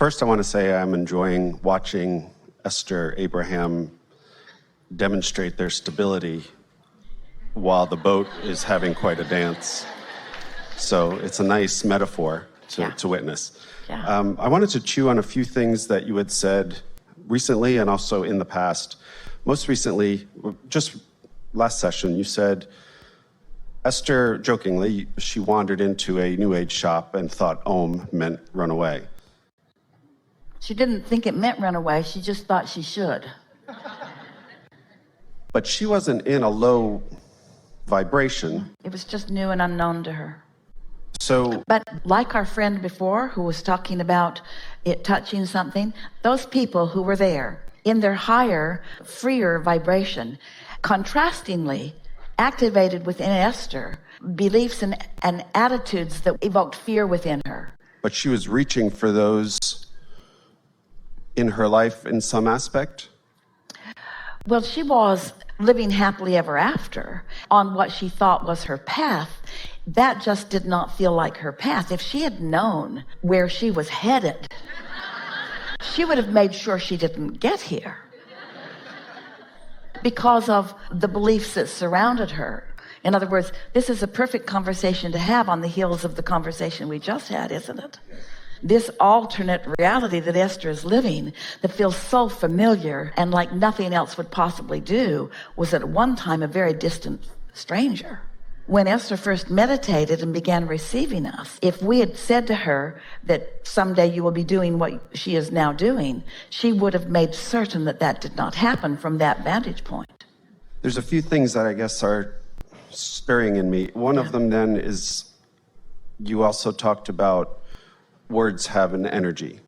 First, I want to say I'm enjoying watching Esther Abraham demonstrate their stability while the boat is having quite a dance. So it's a nice metaphor to witness. Yeah. I wanted to chew on a few things that you had said recently and also in the past. Most recently, just last session, you said, Esther, jokingly, she wandered into a New Age shop and thought Om meant run away. She didn't think it meant run away. She just thought she should. But she wasn't in a low vibration. It was just new and unknown to her. So, But like our friend before who was talking about it touching something, those people who were there in their higher, freer vibration, contrastingly activated within Esther beliefs and attitudes that evoked fear within her. but she was reaching for those in her life in some aspect? Well, she was living happily ever after on what she thought was her path. That just did not feel like her path. If she had known where she was headed, she would have made sure she didn't get here because of the beliefs that surrounded her. In other words, this is a perfect conversation to have on the heels of the conversation we just had, isn't it? This alternate reality that Esther is living that feels so familiar and like nothing else would possibly do was at one time a very distant stranger. When Esther first meditated and began receiving us, if we had said to her that someday you will be doing what she is now doing, she would have made certain that that did not happen from that vantage point. There's a few things that I guess are stirring in me. One of them then is you also talked about words have an energy.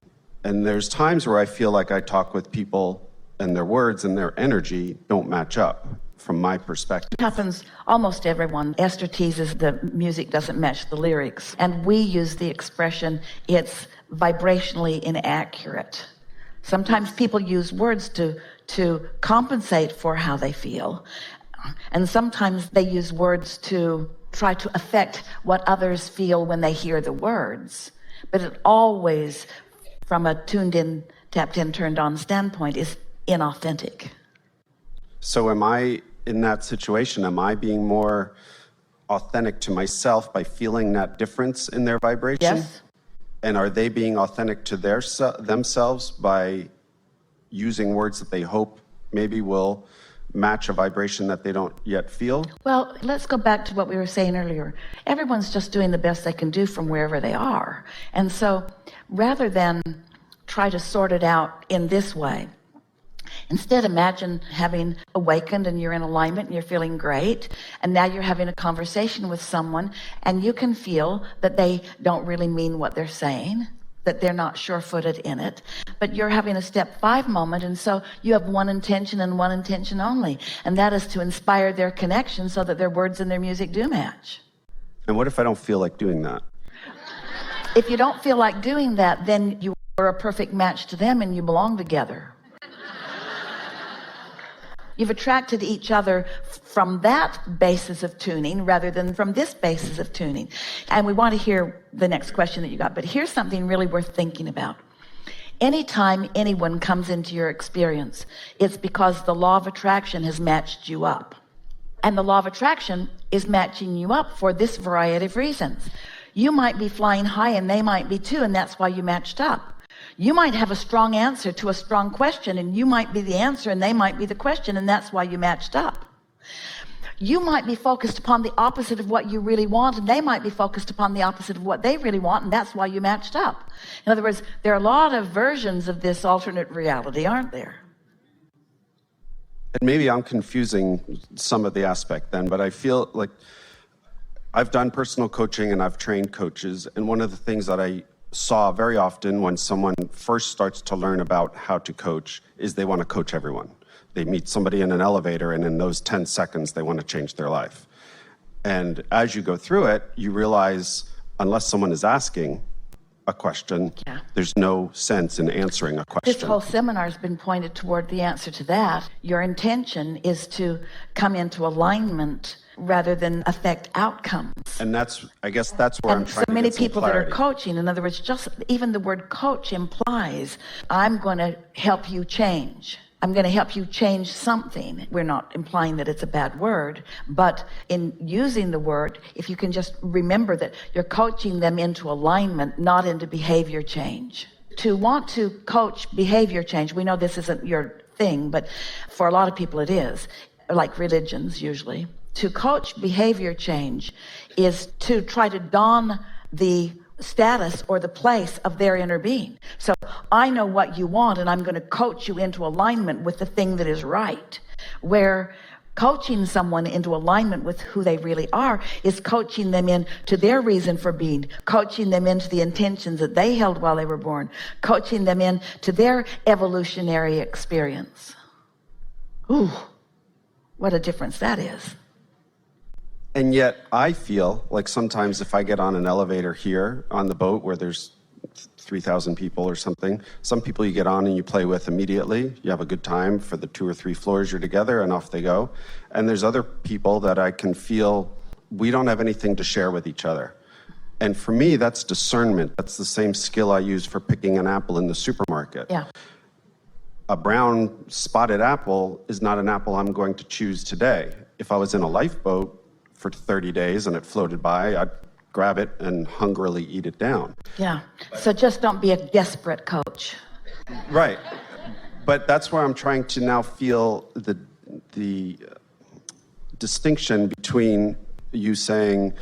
And there's times where I feel like I talk with people and their words and their energy don't match up from my perspective. It happens almost to everyone. Esther teases the music doesn't match the lyrics. And we use the expression, it's vibrationally inaccurate. Sometimes people use words to compensate for how they feel. And sometimes they use words to try to affect what others feel when they hear the words. But it always, from a tuned in, tapped in, turned on standpoint, is inauthentic. So am I, in that situation, am I being more authentic to myself by feeling that difference in their vibration? Yes. And are they being authentic to themselves by using words that they hope maybe will match a vibration that they don't yet feel? Well, let's go back to what we were saying earlier. Everyone's just doing the best they can do from wherever they are. And so rather than try to sort it out in this way, instead imagine having awakened and you're in alignment and you're feeling great, and now you're having a conversation with someone and you can feel that they don't really mean what they're saying, that they're not sure-footed in it, but you're having a step 5 moment, and so you have one intention and one intention only, and that is to inspire their connection so that their words and their music do match. And what if I don't feel like doing that? If you don't feel like doing that, then you are a perfect match to them and you belong together. You've attracted each other from that basis of tuning rather than from this basis of tuning. And we want to hear the next question that you got, but here's something really worth thinking about. Anytime anyone comes into your experience, it's because the law of attraction has matched you up. And the law of attraction is matching you up for this variety of reasons. You might be flying high and they might be too, and that's why you matched up. You might have a strong answer to a strong question, and you might be the answer and they might be the question, and that's why you matched up. You might be focused upon the opposite of what you really want, and they might be focused upon the opposite of what they really want, and that's why you matched up. In other words, there are a lot of versions of this alternate reality, aren't there? And maybe I'm confusing some of the aspect then, but I feel like I've done personal coaching and I've trained coaches, and one of the things that I saw very often when someone first starts to learn about how to coach is they want to coach everyone. They meet somebody in an elevator, and in those 10 seconds, they want to change their life. And as you go through it, you realize unless someone is asking a question, there's no sense in answering a question. This whole seminar has been pointed toward the answer to that. Your intention is to come into alignment rather than affect outcomes. And I guess that's where I'm trying so to many get some people that are clarity. coaching, in other words, just even the word coach implies, I'm going to help you change. I'm going to help you change something. We're not implying that it's a bad word, but in using the word, if you can just remember that you're coaching them into alignment, not into behavior change. To want to coach behavior change, we know this isn't your thing, but for a lot of people it is, like religions usually. To coach behavior change is to try to don the status or the place of their inner being. So I know what you want, and I'm going to coach you into alignment with the thing that is right. Where coaching someone into alignment with who they really are is coaching them into their reason for being, coaching them into the intentions that they held while they were born, coaching them into their evolutionary experience. Ooh, what a difference that is. And yet I feel like sometimes if I get on an elevator here on the boat where there's 3,000 people or something, some people you get on and you play with immediately. You have a good time for the 2 or 3 floors you're together and off they go. And there's other people that I can feel we don't have anything to share with each other. And for me, that's discernment. That's the same skill I use for picking an apple in the supermarket. Yeah. A brown spotted apple is not an apple I'm going to choose today. If I was in a lifeboat for 30 days and it floated by, I'd grab it and hungrily eat it down. Yeah. So just don't be a desperate coach. Right. But that's where I'm trying to now feel the distinction between you saying,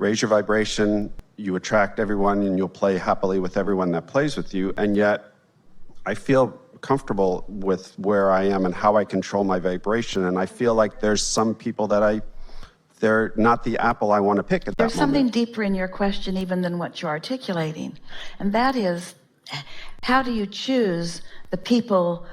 raise your vibration, you attract everyone and you'll play happily with everyone that plays with you. And yet I feel comfortable with where I am and how I control my vibration. And I feel like there's some people that they're not the apple I want to pick at that moment. There's something deeper in your question even than what you're articulating. And that is, how do you choose the people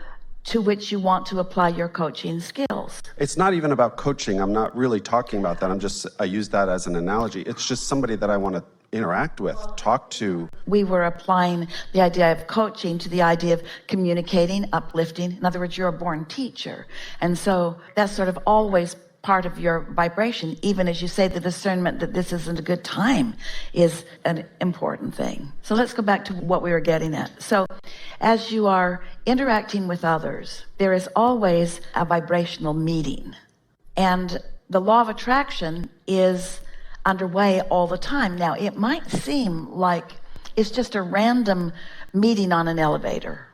to which you want to apply your coaching skills? It's not even about coaching. I'm not really talking about that. I use that as an analogy. It's just somebody that I want to interact with, talk to. We were applying the idea of coaching to the idea of communicating, uplifting. In other words, you're a born teacher. And so that's sort of always part of your vibration, even as you say the discernment that this isn't a good time is an important thing. So let's go back to what we were getting at. So as you are interacting with others, there is always a vibrational meeting. And the law of attraction is underway all the time. Now, it might seem like it's just a random meeting on an elevator,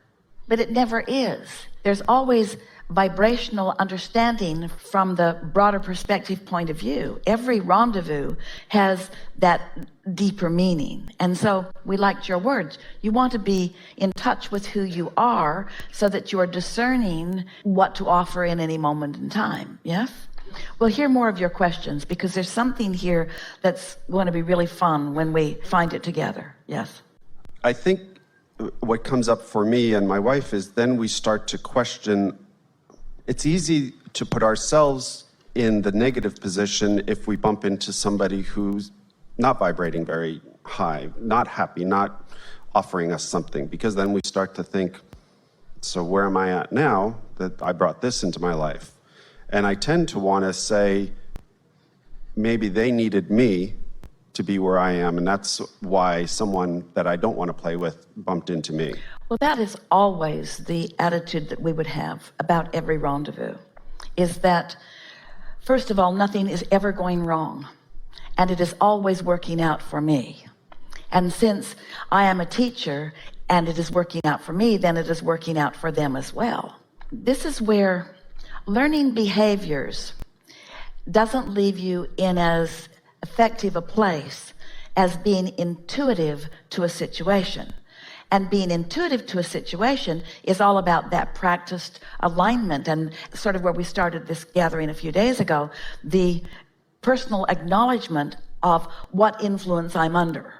but it never is. There's always vibrational understanding from the broader perspective point of view. Every rendezvous has that deeper meaning. And so we liked your words. You want to be in touch with who you are so that you are discerning what to offer in any moment in time. Yes? We'll hear more of your questions because there's something here that's going to be really fun when we find it together. Yes? I think what comes up for me and my wife is then we start to question. It's easy to put ourselves in the negative position if we bump into somebody who's not vibrating very high, not happy, not offering us something, because then we start to think, so where am I at now that I brought this into my life? And I tend to want to say, maybe they needed me to be where I am, and that's why someone that I don't want to play with bumped into me. Well, that is always the attitude that we would have about every rendezvous, is that, first of all, nothing is ever going wrong, and it is always working out for me. And since I am a teacher, and it is working out for me, then it is working out for them as well. This is where learning behaviors doesn't leave you in as effective a place as being intuitive to a situation. And being intuitive to a situation is all about that practiced alignment, and sort of where we started this gathering a few days ago, the personal acknowledgement of what influence I'm under.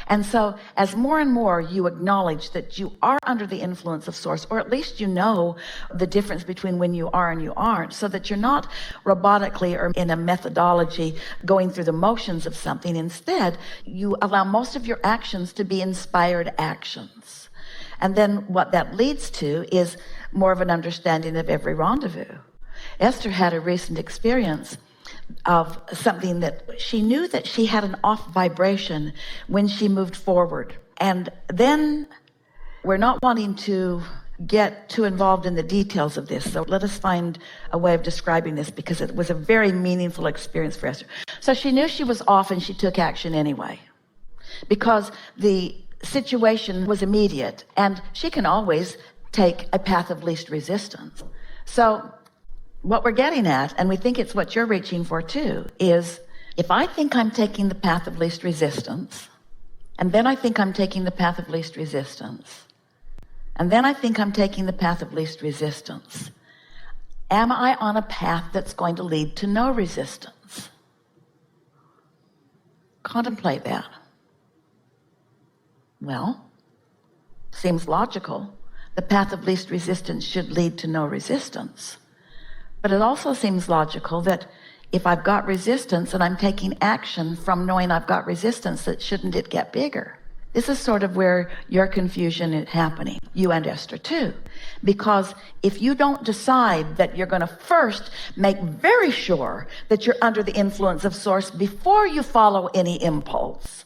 And so as more and more you acknowledge that you are under the influence of source, or at least you know the difference between when you are and you aren't, so that you're not robotically or in a methodology going through the motions of something. Instead, you allow most of your actions to be inspired actions. And then what that leads to is more of an understanding of every rendezvous. Esther had a recent experience of something that she knew that she had an off vibration when she moved forward. And then we're not wanting to get too involved in the details of this. So let us find a way of describing this, because it was a very meaningful experience for Esther. So she knew she was off, and she took action anyway, because the situation was immediate, and she can always take a path of least resistance. So what we're getting at, and we think it's what you're reaching for too, is if I think I'm taking the path of least resistance, and then I think I'm taking the path of least resistance, and then I think I'm taking the path of least resistance, am I on a path that's going to lead to no resistance? Contemplate that. Well, seems logical. The path of least resistance should lead to no resistance. But it also seems logical that if I've got resistance and I'm taking action from knowing I've got resistance, that shouldn't it get bigger? This is sort of where your confusion is happening, you and Esther too. Because if you don't decide that you're going to first make very sure that you're under the influence of Source before you follow any impulse,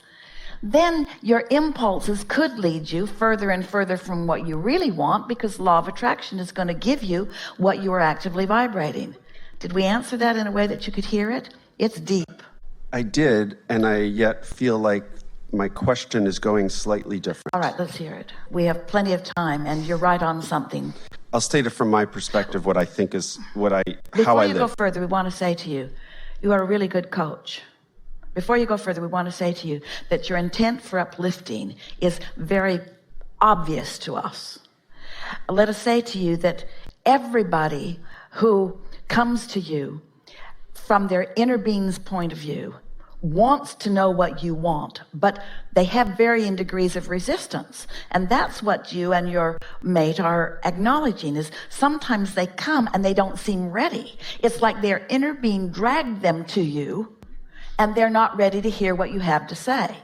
then your impulses could lead you further and further from what you really want, because law of attraction is going to give you what you are actively vibrating. Did we answer that in a way that you could hear it? It's deep. I did, and I yet feel like my question is going slightly different. All right, let's hear it. We have plenty of time, and you're right on something. I'll state it from my perspective, what I think is how I live. Before you go further, we want to say to you, you are a really good coach. Before you go further, we want to say to you that your intent for uplifting is very obvious to us. Let us say to you that everybody who comes to you from their inner being's point of view wants to know what you want, but they have varying degrees of resistance. And that's what you and your mate are acknowledging, is sometimes they come and they don't seem ready. It's like their inner being dragged them to you, and they're not ready to hear what you have to say.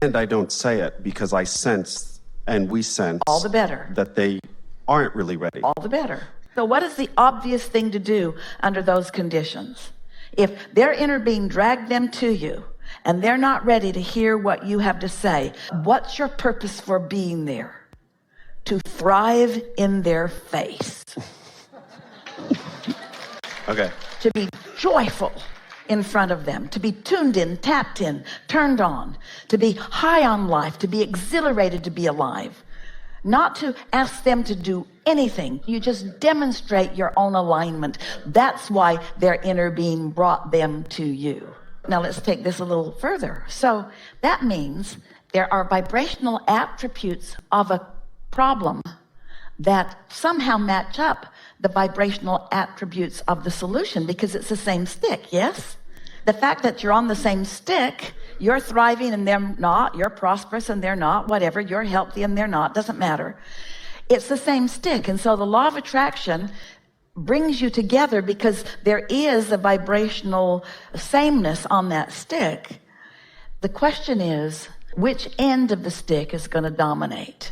And I don't say it because I sense, and we sense, all the better, that they aren't really ready. All the better. So what is the obvious thing to do under those conditions? If their inner being dragged them to you and they're not ready to hear what you have to say, what's your purpose for being there? To thrive in their face. Okay. To be joyful in front of them, to be tuned in, tapped in, turned on, to be high on life, to be exhilarated to be alive. Not to ask them to do anything. You just demonstrate your own alignment. That's why their inner being brought them to you. Now let's take this a little further. So that means there are vibrational attributes of a problem that somehow match up the vibrational attributes of the solution, because it's the same stick, yes? The fact that you're on the same stick, you're thriving and they're not, you're prosperous and they're not, whatever, you're healthy and they're not, doesn't matter. It's the same stick. And so the law of attraction brings you together because there is a vibrational sameness on that stick. The question is, which end of the stick is going to dominate?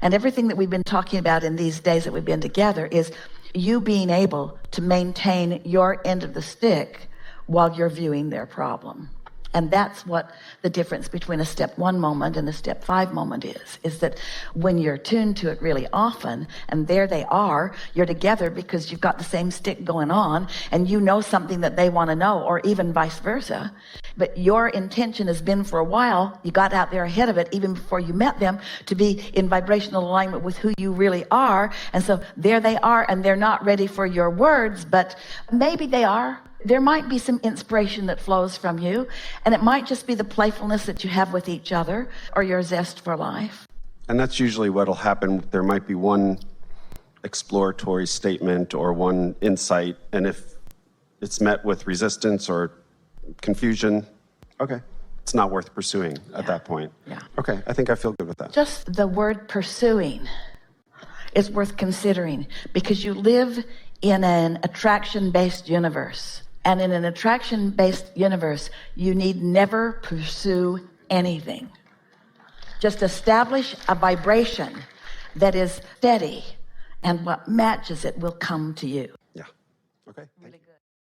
And everything that we've been talking about in these days that we've been together is you being able to maintain your end of the stick while you're viewing their problem. And that's what the difference between a step 1 moment and a step 5 moment is that when you're tuned to it really often, and there they are, you're together because you've got the same stick going on, and you know something that they want to know, or even vice versa. But your intention has been for a while, you got out there ahead of it even before you met them, to be in vibrational alignment with who you really are. And so there they are, and they're not ready for your words, but maybe they are. There might be some inspiration that flows from you, and it might just be the playfulness that you have with each other, or your zest for life. And that's usually what'll happen. There might be one exploratory statement or one insight, and if it's met with resistance or confusion, okay, it's not worth pursuing at that point. Yeah. Okay, I think I feel good with that. Just the word pursuing is worth considering, because you live in an attraction-based universe. And in an attraction-based universe, you need never pursue anything. Just establish a vibration that is steady, and what matches it will come to you. Yeah. Okay. Thank you.